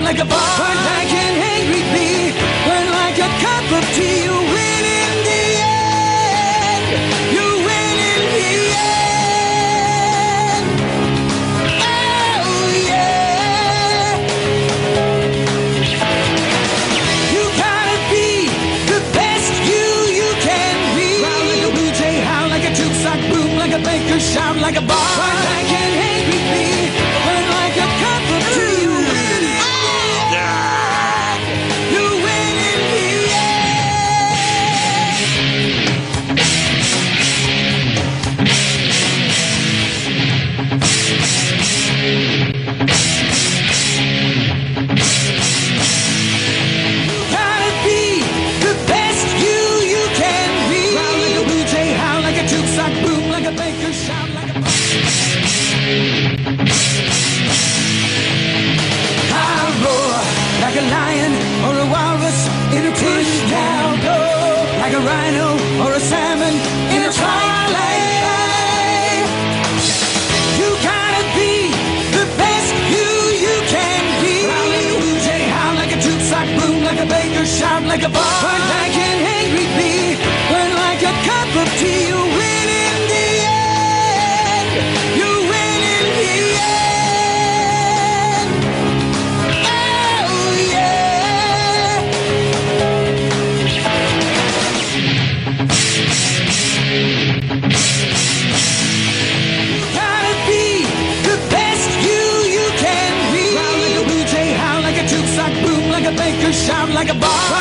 like a bar. Burn like an angry bee, burn like a cup of tea. You win in the end. You win in the end. Oh yeah. You gotta be the best you can be. Round like a blue jay, howl like a tube sock, boom like a baker, shout like a bar. Burn like an angry bee, burn like a cup of tea. You win in the end. You win in the You gotta be the best you can be. Round like a blue jay, howl like a tube sock, boom like a baker, shout like a bar. I'll roar like a lion or a walrus in a tin can. Like a rhino or a salmon in a twilight. You gotta be the best you can be. Round like a blue jay, howl like a tube sock, boom like a baker, shout like a bar. Burn like an angry bee, burn like a cup of tea. You win in the end. You win in the end. Oh yeah. You gotta be the best you can be. Round like a blue jay, howl like a tube sock, boom like a baker, shout like a bar.